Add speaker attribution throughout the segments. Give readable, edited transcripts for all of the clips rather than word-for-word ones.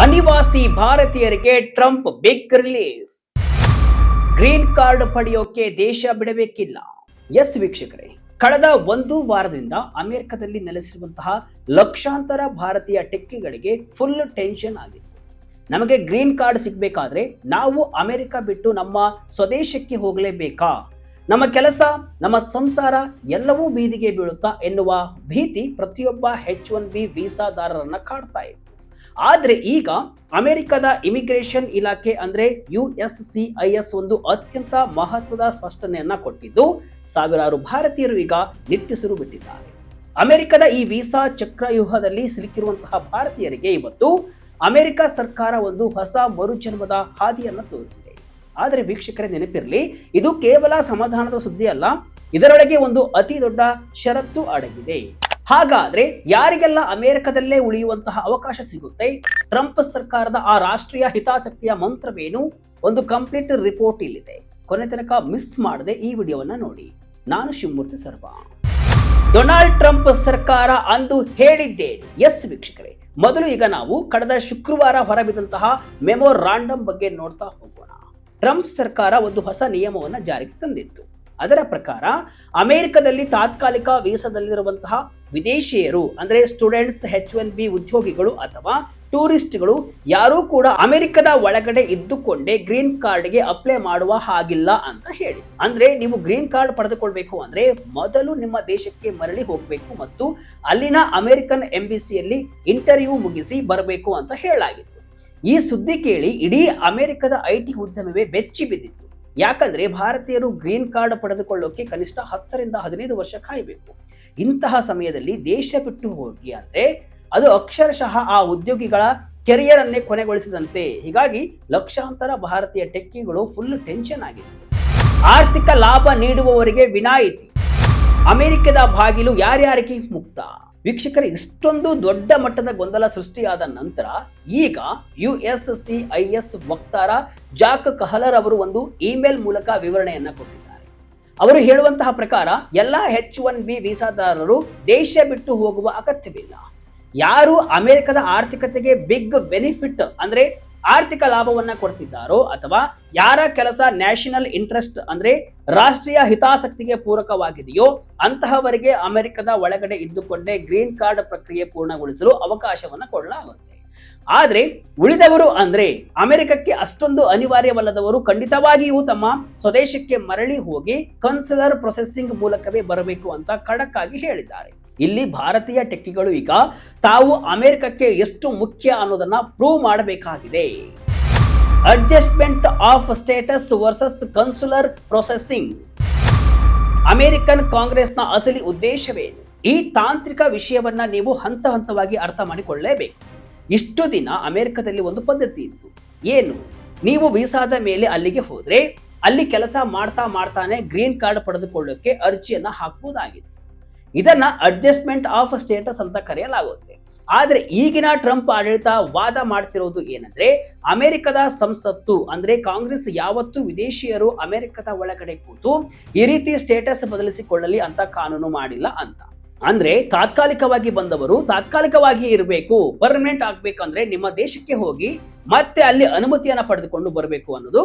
Speaker 1: ಅನಿವಾಸಿ ಭಾರತೀಯರಿಗೆ Trump big relief. Green card ಪಡೆಯೋಕೆ ದೇಶ ಬಿಡಬೇಕಿಲ್ಲ. ಎಸ್ ವೀಕ್ಷಕರೇ, ಕಳೆದ ಒಂದು ವಾರದಿಂದ ಅಮೆರಿಕದಲ್ಲಿ ನೆಲೆಸಿರುವಂತಹ ಲಕ್ಷಾಂತರ ಭಾರತೀಯ ಟೆಕ್ಕಿಗಳಿಗೆ ಫುಲ್ ಟೆನ್ಷನ್ ಆಗಿತ್ತು. ನಮಗೆ ಗ್ರೀನ್ ಕಾರ್ಡ್ ಸಿಗಬೇಕಾದ್ರೆ ನಾವು ಅಮೆರಿಕ ಬಿಟ್ಟು ನಮ್ಮ ಸ್ವದೇಶಕ್ಕೆ ಹೋಗಲೇಬೇಕಾ, ನಮ್ಮ ಕೆಲಸ ನಮ್ಮ ಸಂಸಾರ ಎಲ್ಲವೂ ಬೀದಿಗೆ ಬೀಳುತ್ತಾ ಎನ್ನುವ ಭೀತಿ ಪ್ರತಿಯೊಬ್ಬ H-1B ವೀಸಾದಾರರನ್ನ ಕಾಡ್ತಾ ಇತ್ತು. ಆದ್ರೆ ಈಗ ಅಮೆರಿಕದ ಇಮಿಗ್ರೇಷನ್ ಇಲಾಖೆ ಅಂದ್ರೆ USCIS ಒಂದು ಅತ್ಯಂತ ಮಹತ್ವದ ಸ್ಪಷ್ಟನೆಯನ್ನ ಕೊಟ್ಟಿದ್ದು, ಸಾವಿರಾರು ಭಾರತೀಯರು ಈಗ ನಿಟ್ಟುಸಿರು ಬಿಟ್ಟಿದ್ದಾರೆ. ಅಮೆರಿಕದ ಈ ವೀಸಾ ಚಕ್ರವ್ಯೂಹದಲ್ಲಿ ಸಿಲುಕಿರುವಂತಹ ಭಾರತೀಯರಿಗೆ ಇವತ್ತು ಅಮೆರಿಕ ಸರ್ಕಾರ ಒಂದು ಹೊಸ ಮರುಜನ್ಮದ ಹಾದಿಯನ್ನ ತೋರಿಸಿದೆ. ಆದರೆ ವೀಕ್ಷಕರೇ, ನೆನಪಿರಲಿ, ಇದು ಕೇವಲ ಸಮಾಧಾನದ ಸುದ್ದಿ ಅಲ್ಲ, ಇದರೊಳಗೆ ಒಂದು ಅತಿ ದೊಡ್ಡ ಷರತ್ತು ಅಡಗಿದೆ. ಹಾಗಾದ್ರೆ ಯಾರಿಗೆಲ್ಲ ಅಮೆರಿಕದಲ್ಲೇ ಉಳಿಯುವಂತಹ ಅವಕಾಶ ಸಿಗುತ್ತೆ? ಟ್ರಂಪ್ ಸರ್ಕಾರದ ಆ ರಾಷ್ಟ್ರೀಯ ಹಿತಾಸಕ್ತಿಯ ಮಂತ್ರವೇನು? ಒಂದು ಕಂಪ್ಲೀಟ್ ರಿಪೋರ್ಟ್ ಇಲ್ಲಿದೆ. ಕೊನೆ ತನಕ ಮಿಸ್ ಮಾಡದೆ ಈ ವಿಡಿಯೋವನ್ನ ನೋಡಿ. ನಾನು ಶಿವಮೂರ್ತಿ ಸರ್ವ. ಡೊನಾಲ್ಡ್ ಟ್ರಂಪ್ ಸರ್ಕಾರ ಅಂದು ಹೇಳಿದ್ದೇನು? ಎಸ್ ವೀಕ್ಷಕರೇ, ಮೊದಲು ಈಗ ನಾವು ಕಳೆದ ಶುಕ್ರವಾರ ಹೊರಬಿದ್ದಂತಹ ಮೆಮೊರಾಂಡಮ್ ಬಗ್ಗೆ ನೋಡ್ತಾ ಹೋಗೋಣ. ಟ್ರಂಪ್ ಸರ್ಕಾರ ಒಂದು ಹೊಸ ನಿಯಮವನ್ನ ಜಾರಿಗೆ ತಂದಿತ್ತು. ಅದರ ಪ್ರಕಾರ ಅಮೆರಿಕದಲ್ಲಿ ತಾತ್ಕಾಲಿಕ ವೀಸಾದಲ್ಲಿರುವಂತಹ ವಿದೇಶಿಯರು ಅಂದ್ರೆ ಸ್ಟೂಡೆಂಟ್ಸ್, H-1B ಉದ್ಯೋಗಿಗಳು ಅಥವಾ ಟೂರಿಸ್ಟ್ಗಳು ಯಾರೂ ಕೂಡ ಅಮೆರಿಕದ ಒಳಗಡೆ ಇದ್ದುಕೊಂಡೇ ಗ್ರೀನ್ ಕಾರ್ಡ್ಗೆ ಅಪ್ಲೈ ಮಾಡುವ ಹಾಗಿಲ್ಲ ಅಂತ ಹೇಳಿ. ಅಂದ್ರೆ ನೀವು ಗ್ರೀನ್ ಕಾರ್ಡ್ ಪಡೆದುಕೊಳ್ಬೇಕು ಅಂದ್ರೆ ಮೊದಲು ನಿಮ್ಮ ದೇಶಕ್ಕೆ ಮರಳಿ ಹೋಗಬೇಕು ಮತ್ತು ಅಲ್ಲಿನ ಅಮೆರಿಕನ್ ಎಂಬಸಿಯಲ್ಲಿ ಇಂಟರ್ವ್ಯೂ ಮುಗಿಸಿ ಬರಬೇಕು ಅಂತ ಹೇಳಲಾಗಿತ್ತು. ಈ ಸುದ್ದಿ ಕೇಳಿ ಇಡೀ ಅಮೆರಿಕದ IT ಉದ್ಯಮವೇ ಬೆಚ್ಚಿ ಬಿದ್ದಿತ್ತು. ಯಾಕಂದ್ರೆ ಭಾರತೀಯರು ಗ್ರೀನ್ ಕಾರ್ಡ್ ಪಡೆದುಕೊಳ್ಳೋಕೆ ಕನಿಷ್ಠ 10 ರಿಂದ 15 ವರ್ಷ ಕಾಯಬೇಕು. ಇಂತಹ ಸಮಯದಲ್ಲಿ ದೇಶ ಬಿಟ್ಟು ಹೋಗಿ ಅಂದ್ರೆ ಅದು ಅಕ್ಷರಶಃ ಆ ಉದ್ಯೋಗಿಗಳ ಕೆರಿಯರ್ ಅನ್ನೇ ಕೊನೆಗೊಳಿಸಿದಂತೆ. ಹೀಗಾಗಿ ಲಕ್ಷಾಂತರ ಭಾರತೀಯ ಟೆಕ್ಕಿಗಳು ಫುಲ್ ಟೆನ್ಷನ್ ಆಗಿತ್ತು. ಆರ್ಥಿಕ ಲಾಭ ನೀಡುವವರಿಗೆ ವಿನಾಯಿತಿ, ಅಮೆರಿಕದ ಬಾಗಿಲು ಯಾರ್ಯಾರಿಗೆ ಮುಕ್ತ? ವೀಕ್ಷಕರೇ, ಇಷ್ಟೊಂದು ದೊಡ್ಡ ಮಟ್ಟದ ಗೊಂದಲ ಸೃಷ್ಟಿಯಾದ ನಂತರ ಈಗ USCIS ವಕ್ತಾರ ಜಾಕ್ ಕಹಲರ್ ಅವರು ಒಂದು ಇಮೇಲ್ ಮೂಲಕ ವಿವರಣೆಯನ್ನ ಕೊಟ್ಟಿದ್ದಾರೆ. ಅವರು ಹೇಳುವಂತಹ ಪ್ರಕಾರ ಎಲ್ಲ H-1B ವೀಸಾದಾರರು ದೇಶ ಬಿಟ್ಟು ಹೋಗುವ ಅಗತ್ಯವಿಲ್ಲ. ಯಾರು ಅಮೆರಿಕದ ಆರ್ಥಿಕತೆಗೆ ಬಿಗ್ ಬೆನಿಫಿಟ್ ಅಂದ್ರೆ ಆರ್ಥಿಕ ಲಾಭವನ್ನ ಕೊಡ್ತಿದ್ದಾರೋ ಅಥವಾ ಯಾರ ಕೆಲಸ ನ್ಯಾಷನಲ್ ಇಂಟ್ರೆಸ್ಟ್ ಅಂದ್ರೆ ರಾಷ್ಟ್ರೀಯ ಹಿತಾಸಕ್ತಿಗೆ ಪೂರಕವಾಗಿದೆಯೋ ಅಂತಹವರಿಗೆ ಅಮೆರಿಕದ ಒಳಗಡೆ ಇದ್ದುಕೊಂಡೇ ಗ್ರೀನ್ ಕಾರ್ಡ್ ಪ್ರಕ್ರಿಯೆ ಪೂರ್ಣಗೊಳಿಸಲು ಅವಕಾಶವನ್ನ ಕೊಡಲಾಗುತ್ತೆ. ಆದ್ರೆ ಉಳಿದವರು ಅಂದ್ರೆ ಅಮೆರಿಕಕ್ಕೆ ಅಷ್ಟೊಂದು ಅನಿವಾರ್ಯವಲ್ಲದವರು ಖಂಡಿತವಾಗಿಯೂ ತಮ್ಮ ಸ್ವದೇಶಕ್ಕೆ ಮರಳಿ ಹೋಗಿ ಕನ್ಸುಲರ್ ಪ್ರೊಸೆಸಿಂಗ್ ಮೂಲಕವೇ ಬರಬೇಕು ಅಂತ ಖಡಕ್ ಆಗಿ ಹೇಳಿದ್ದಾರೆ. ಇಲ್ಲಿ ಭಾರತೀಯ ಟೆಕ್ಕಿಗಳು ಈಗ ತಾವು ಅಮೆರಿಕಕ್ಕೆ ಎಷ್ಟು ಮುಖ್ಯ ಅನ್ನೋದನ್ನ ಪ್ರೂವ್ ಮಾಡಬೇಕಾಗಿದೆ. Adjustment of status versus consular processing. American ಕಾಂಗ್ರೆಸ್ನ ಅಸಲಿ ಉದ್ದೇಶವೇನು? ಈ ತಾಂತ್ರಿಕ ವಿಷಯವನ್ನ ನೀವು ಹಂತ ಹಂತವಾಗಿ ಅರ್ಥ ಮಾಡಿಕೊಳ್ಳಲೇಬೇಕು. ಇಷ್ಟು ದಿನ ಅಮೆರಿಕದಲ್ಲಿ ಒಂದು ಪದ್ಧತಿ ಇತ್ತು. ಏನು? ನೀವು ವೀಸಾದ ಮೇಲೆ ಅಲ್ಲಿಗೆ ಹೋದ್ರೆ ಅಲ್ಲಿ ಕೆಲಸ ಮಾಡ್ತಾನೆ ಗ್ರೀನ್ ಕಾರ್ಡ್ ಪಡೆದುಕೊಳ್ಳೋಕೆ ಅರ್ಜಿಯನ್ನ ಹಾಕಬಹುದಾಗಿತ್ತು. ಇದನ್ನ ಅಡ್ಜಸ್ಟ್ಮೆಂಟ್ ಆಫ್ ಸ್ಟೇಟಸ್ ಅಂತ ಕರೆಯಲಾಗುತ್ತೆ. ಆದ್ರೆ ಈಗಿನ ಟ್ರಂಪ್ ಆಡಳಿತ ವಾದ ಮಾಡ್ತಿರೋದು ಏನಂದ್ರೆ ಅಮೆರಿಕದ ಸಂಸತ್ತು ಅಂದ್ರೆ ಕಾಂಗ್ರೆಸ್ ಯಾವತ್ತೂ ವಿದೇಶಿಯರು ಅಮೆರಿಕದ ಒಳಗಡೆ ಕೂತು ಈ ರೀತಿ ಸ್ಟೇಟಸ್ ಬದಲಿಸಿಕೊಳ್ಳಲಿ ಅಂತ ಕಾನೂನು ಮಾಡಿಲ್ಲ ಅಂತ. ಅಂದ್ರೆ ತಾತ್ಕಾಲಿಕವಾಗಿ ಬಂದವರು ತಾತ್ಕಾಲಿಕವಾಗಿ ಇರಬೇಕು, ಪರ್ಮನೆಂಟ್ ಆಗ್ಬೇಕಂದ್ರೆ ನಿಮ್ಮ ದೇಶಕ್ಕೆ ಹೋಗಿ ಮತ್ತೆ ಅಲ್ಲಿ ಅನುಮತಿಯನ್ನ ಪಡೆದುಕೊಂಡು ಬರಬೇಕು ಅನ್ನೋದು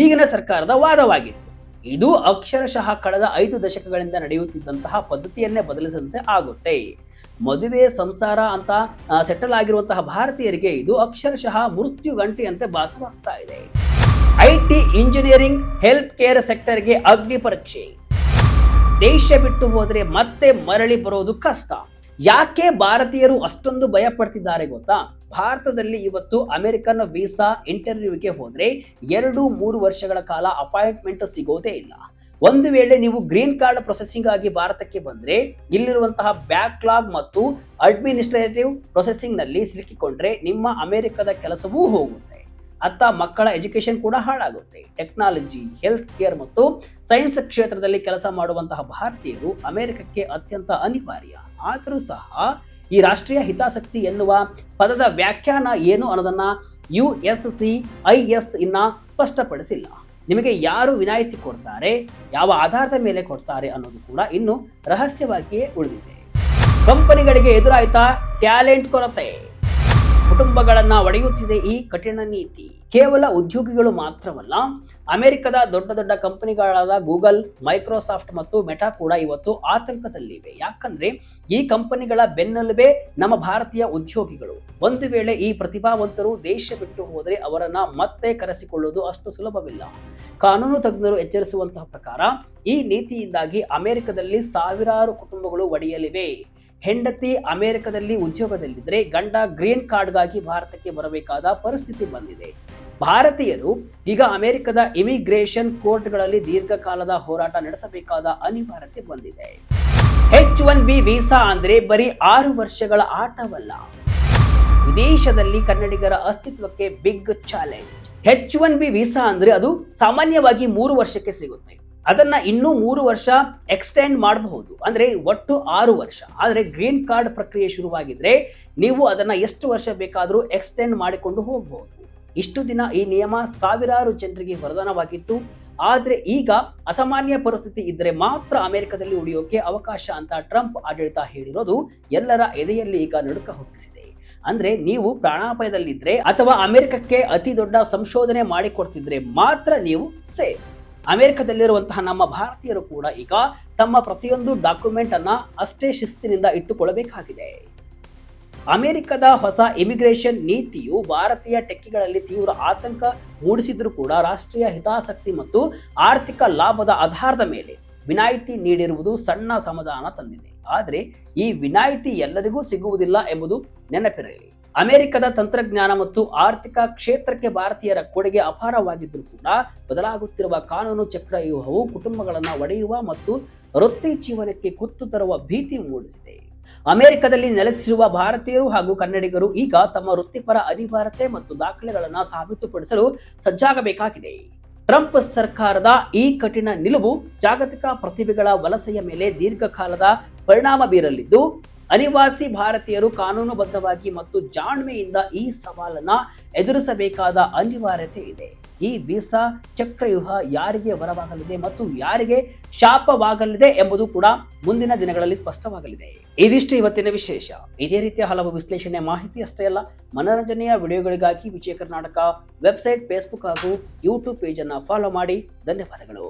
Speaker 1: ಈಗಿನ ಸರ್ಕಾರದ ವಾದವಾಗಿತ್ತು. ಇದು ಅಕ್ಷರಶಃ ಕಳೆದ 5 ದಶಕಗಳಿಂದ ನಡೆಯುತ್ತಿದ್ದಂತಹ ಪದ್ಧತಿಯನ್ನೇ ಬದಲಿಸಂತೆ ಆಗುತ್ತೆ. ಮದುವೆ ಸಂಸಾರ ಅಂತ ಸೆಟಲ್ ಆಗಿರುವಂತಹ ಭಾರತೀಯರಿಗೆ ಇದು ಅಕ್ಷರಶಃ ಮೃತ್ಯು ಗಂಟೆಯಂತೆ ಭಾಸವಾಗ್ತಾ ಇದೆ. IT, ಇಂಜಿನಿಯರಿಂಗ್, ಹೆಲ್ತ್ ಕೇರ್ ಸೆಕ್ಟರ್ಗೆ ಅಗ್ನಿ ಪರೀಕ್ಷೆ. ದೇಶ ಬಿಟ್ಟು ಹೋದ್ರೆ ಮತ್ತೆ ಮರಳಿ ಬರೋದು ಕಷ್ಟ. ಯಾಕೆ ಭಾರತೀಯರು ಅಷ್ಟೊಂದು ಭಯ ಪಡ್ತಿದ್ದಾರೆ ಗೊತ್ತಾ? ಭಾರತದಲ್ಲಿ ಇವತ್ತು ಅಮೆರಿಕನ್ ವೀಸಾ ಇಂಟರ್ವ್ಯೂಗೆ ಹೋದ್ರೆ 2-3 ವರ್ಷಗಳ ಕಾಲ ಅಪಾಯಿಂಟ್ಮೆಂಟ್ ಸಿಗೋದೇ ಇಲ್ಲ. ಒಂದು ವೇಳೆ ನೀವು ಗ್ರೀನ್ ಕಾರ್ಡ್ ಪ್ರೊಸೆಸಿಂಗ್ ಆಗಿ ಭಾರತಕ್ಕೆ ಬಂದ್ರೆ ಇಲ್ಲಿರುವಂತಹ ಬ್ಯಾಕ್ಲಾಗ್ ಮತ್ತು ಅಡ್ಮಿನಿಸ್ಟ್ರೇಟಿವ್ ಪ್ರೊಸೆಸಿಂಗ್ ನಲ್ಲಿ ಸಿಲುಕಿಕೊಂಡ್ರೆ ನಿಮ್ಮ ಅಮೆರಿಕದ ಕೆಲಸವೂ ಹೋಗುತ್ತೆ. ಅತ್ತ ಮಕ್ಕಳ ಎಜುಕೇಶನ್ ಕೂಡ ಹಾಳಾಗುತ್ತೆ. ಟೆಕ್ನಾಲಜಿ, ಹೆಲ್ತ್ ಕೇರ್ ಮತ್ತು ಸೈನ್ಸ್ ಕ್ಷೇತ್ರದಲ್ಲಿ ಕೆಲಸ ಮಾಡುವಂತಹ ಭಾರತೀಯರು ಅಮೆರಿಕಕ್ಕೆ ಅತ್ಯಂತ ಅನಿವಾರ್ಯ. ಆದರೂ ಸಹ ಈ ರಾಷ್ಟ್ರೀಯ ಹಿತಾಸಕ್ತಿ ಎನ್ನುವ ಪದದ ವ್ಯಾಖ್ಯಾನ ಏನು ಅನ್ನೋದನ್ನ USCIS ಇನ್ನ ಸ್ಪಷ್ಟಪಡಿಸಿಲ್ಲ. ನಿಮಗೆ ಯಾರು ವಿನಾಯಿತಿ ಕೊಡ್ತಾರೆ, ಯಾವ ಆಧಾರದ ಮೇಲೆ ಕೊಡ್ತಾರೆ ಅನ್ನೋದು ಕೂಡ ಇನ್ನು ರಹಸ್ಯವಾಗಿಯೇ ಉಳಿದಿದೆ. ಕಂಪನಿಗಳಿಗೆ ಎದುರಾಯ್ತಾ ಟ್ಯಾಲೆಂಟ್ ಕೊರತೆ. ಕುಟುಂಬಗಳನ್ನ ಒಡೆಯುತ್ತಿದೆ ಈ ಕಠಿಣ ನೀತಿ. ಕೇವಲ ಉದ್ಯೋಗಿಗಳು ಮಾತ್ರವಲ್ಲ, ಅಮೆರಿಕದ ದೊಡ್ಡ ದೊಡ್ಡ ಕಂಪನಿಗಳಾದ ಗೂಗಲ್, ಮೈಕ್ರೋಸಾಫ್ಟ್ ಮತ್ತು ಮೆಟಾ ಕೂಡ ಇವತ್ತು ಆತಂಕದಲ್ಲಿವೆ. ಯಾಕಂದ್ರೆ ಈ ಕಂಪನಿಗಳ ಬೆನ್ನೆಲುಬೇ ನಮ್ಮ ಭಾರತೀಯ ಉದ್ಯೋಗಿಗಳು. ಒಂದು ವೇಳೆ ಈ ಪ್ರತಿಭಾವಂತರು ದೇಶ ಬಿಟ್ಟು ಹೋದರೆ ಅವರನ್ನ ಮತ್ತೆ ಕರೆಸಿಕೊಳ್ಳುವುದು ಅಷ್ಟು ಸುಲಭವಿಲ್ಲ. ಕಾನೂನು ತಜ್ಞರು ಎಚ್ಚರಿಸುವಂತಹ ಪ್ರಕಾರ ಈ ನೀತಿಯಿಂದಾಗಿ ಅಮೆರಿಕದಲ್ಲಿ ಸಾವಿರಾರು ಕುಟುಂಬಗಳು ಒಡೆಯಲಿವೆ. ಹೆಂಡತಿ ಅಮೆರಿಕದಲ್ಲಿ ಉದ್ಯೋಗದಲ್ಲಿದ್ದರೆ ಗಂಡ ಗ್ರೀನ್ ಕಾರ್ಡ್ಗಾಗಿ ಭಾರತಕ್ಕೆ ಬರಬೇಕಾದ ಪರಿಸ್ಥಿತಿ ಬಂದಿದೆ. ಭಾರತೀಯರು ಈಗ ಅಮೆರಿಕದ ಇಮಿಗ್ರೇಷನ್ ಕೋರ್ಟ್ಗಳಲ್ಲಿ ದೀರ್ಘಕಾಲದ ಹೋರಾಟ ನಡೆಸಬೇಕಾದ ಅನಿವಾರ್ಯತೆ ಬಂದಿದೆ. H1B ವೀಸಾ ಅಂದ್ರೆ ಬರೀ 6 ವರ್ಷಗಳ ಆಟವಲ್ಲ. ವಿದೇಶದಲ್ಲಿ ಕನ್ನಡಿಗರ ಅಸ್ತಿತ್ವಕ್ಕೆ ಬಿಗ್ ಚಾಲೆಂಜ್. H1B ವೀಸಾ ಅಂದ್ರೆ ಅದು ಸಾಮಾನ್ಯವಾಗಿ 3 ವರ್ಷಕ್ಕೆ ಸಿಗುತ್ತೆ. ಅದನ್ನ ಇನ್ನೂ 3 ವರ್ಷ ಎಕ್ಸ್ಟೆಂಡ್ ಮಾಡಬಹುದು, ಅಂದ್ರೆ ಒಟ್ಟು 6 ವರ್ಷ. ಆದ್ರೆ ಗ್ರೀನ್ ಕಾರ್ಡ್ ಪ್ರಕ್ರಿಯೆ ಶುರುವಾಗಿದ್ರೆ ನೀವು ಅದನ್ನ ಎಷ್ಟು ವರ್ಷ ಬೇಕಾದರೂ ಎಕ್ಸ್ಟೆಂಡ್ ಮಾಡಿಕೊಂಡು ಹೋಗಬಹುದು. ಇಷ್ಟು ದಿನ ಈ ನಿಯಮ ಸಾವಿರಾರು ಜನರಿಗೆ ವರದಾನವಾಗಿತ್ತು. ಆದ್ರೆ ಈಗ ಅಸಾಮಾನ್ಯ ಪರಿಸ್ಥಿತಿ ಇದ್ದರೆ ಮಾತ್ರ ಅಮೆರಿಕದಲ್ಲಿ ಉಳಿಯೋಕೆ ಅವಕಾಶ ಅಂತ ಟ್ರಂಪ್ ಆಡಳಿತ ಹೇಳಿರೋದು ಎಲ್ಲರ ಎದೆಯಲ್ಲಿ ಈಗ ನಡುಕ ಹುಟ್ಟಿಸಿದೆ. ಅಂದ್ರೆ ನೀವು ಪ್ರಾಣಾಪಾಯದಲ್ಲಿದ್ರೆ ಅಥವಾ ಅಮೆರಿಕಕ್ಕೆ ಅತಿ ದೊಡ್ಡ ಸಂಶೋಧನೆ ಮಾಡಿಕೊಡ್ತಿದ್ರೆ ಮಾತ್ರ ನೀವು ಸೇಫ್. ಅಮೆರಿಕದಲ್ಲಿರುವಂತಹ ನಮ್ಮ ಭಾರತೀಯರು ಕೂಡ ಈಗ ತಮ್ಮ ಪ್ರತಿಯೊಂದು ಡಾಕ್ಯುಮೆಂಟ್ ಅನ್ನ ಅಷ್ಟೇ ಶಿಸ್ತಿನಿಂದ ಇಟ್ಟುಕೊಳ್ಳಬೇಕಾಗಿದೆ. ಅಮೆರಿಕದ ಹೊಸ ಇಮಿಗ್ರೇಷನ್ ನೀತಿಯು ಭಾರತೀಯ ಟೆಕ್ಕಿಗಳಲ್ಲಿ ತೀವ್ರ ಆತಂಕ ಮೂಡಿಸಿದ್ರೂ ಕೂಡ ರಾಷ್ಟ್ರೀಯ ಹಿತಾಸಕ್ತಿ ಮತ್ತು ಆರ್ಥಿಕ ಲಾಭದ ಆಧಾರದ ಮೇಲೆ ವಿನಾಯಿತಿ ನೀಡಿರುವುದು ಸಣ್ಣ ಸಮಾಧಾನ ತಂದಿದೆ. ಆದರೆ ಈ ವಿನಾಯಿತಿ ಎಲ್ಲರಿಗೂ ಸಿಗುವುದಿಲ್ಲ ಎಂಬುದು ನೆನಪಿರಲಿ. ಅಮೆರಿಕದ ತಂತ್ರಜ್ಞಾನ ಮತ್ತು ಆರ್ಥಿಕ ಕ್ಷೇತ್ರಕ್ಕೆ ಭಾರತೀಯರ ಕೊಡುಗೆ ಅಪಾರವಾಗಿದ್ದರೂ ಕೂಡ ಬದಲಾಗುತ್ತಿರುವ ಕಾನೂನು ಚಕ್ರವ್ಯೂಹವು ಕುಟುಂಬಗಳನ್ನು ಒಡೆಯುವ ಮತ್ತು ವೃತ್ತಿ ಜೀವನಕ್ಕೆ ಕುತ್ತು ತರುವ ಭೀತಿ ಮೂಡಿಸಿದೆ. ಅಮೆರಿಕದಲ್ಲಿ ನೆಲೆಸಿರುವ ಭಾರತೀಯರು ಹಾಗೂ ಕನ್ನಡಿಗರು ಈಗ ತಮ್ಮ ವೃತ್ತಿಪರ ಅನಿವಾರ್ಯತೆ ಮತ್ತು ದಾಖಲೆಗಳನ್ನು ಸಾಬೀತುಪಡಿಸಲು ಸಜ್ಜಾಗಬೇಕಾಗಿದೆ. ಟ್ರಂಪ್ ಸರ್ಕಾರದ ಈ ಕಠಿಣ ನಿಲುವು ಜಾಗತಿಕ ಪ್ರತಿಭೆಗಳ ವಲಸೆಯ ಮೇಲೆ ದೀರ್ಘಕಾಲದ ಪರಿಣಾಮ ಬೀರಲಿದ್ದು, ಅನಿವಾಸಿ ಭಾರತೀಯರು ಕಾನೂನುಬದ್ಧವಾಗಿ ಮತ್ತು ಜಾಣ್ಮೆಯಿಂದ ಈ ಸವಾಲನ್ನ ಎದುರಿಸಬೇಕಾದ ಅನಿವಾರ್ಯತೆ ಇದೆ. ಈ ವೀಸಾ ಚಕ್ರವ್ಯೂಹ ಯಾರಿಗೆ ವರವಾಗಲಿದೆ ಮತ್ತು ಯಾರಿಗೆ ಶಾಪವಾಗಲಿದೆ ಎಂಬುದು ಕೂಡ ಮುಂದಿನ ದಿನಗಳಲ್ಲಿ ಸ್ಪಷ್ಟವಾಗಲಿದೆ. ಇದಿಷ್ಟು ಇವತ್ತಿನ ವಿಶೇಷ. ಇದೇ ರೀತಿಯ ಹಲವು ವಿಶ್ಲೇಷಣೆ ಮಾಹಿತಿ ಅಷ್ಟೇ ಅಲ್ಲ, ಮನರಂಜನೆಯ ವಿಡಿಯೋಗಳಿಗಾಗಿ ವಿಜಯ ಕರ್ನಾಟಕ ವೆಬ್ಸೈಟ್, ಫೇಸ್ಬುಕ್ ಹಾಗೂ ಯೂಟ್ಯೂಬ್ ಪೇಜ್ ಅನ್ನು ಫಾಲೋ ಮಾಡಿ. ಧನ್ಯವಾದಗಳು.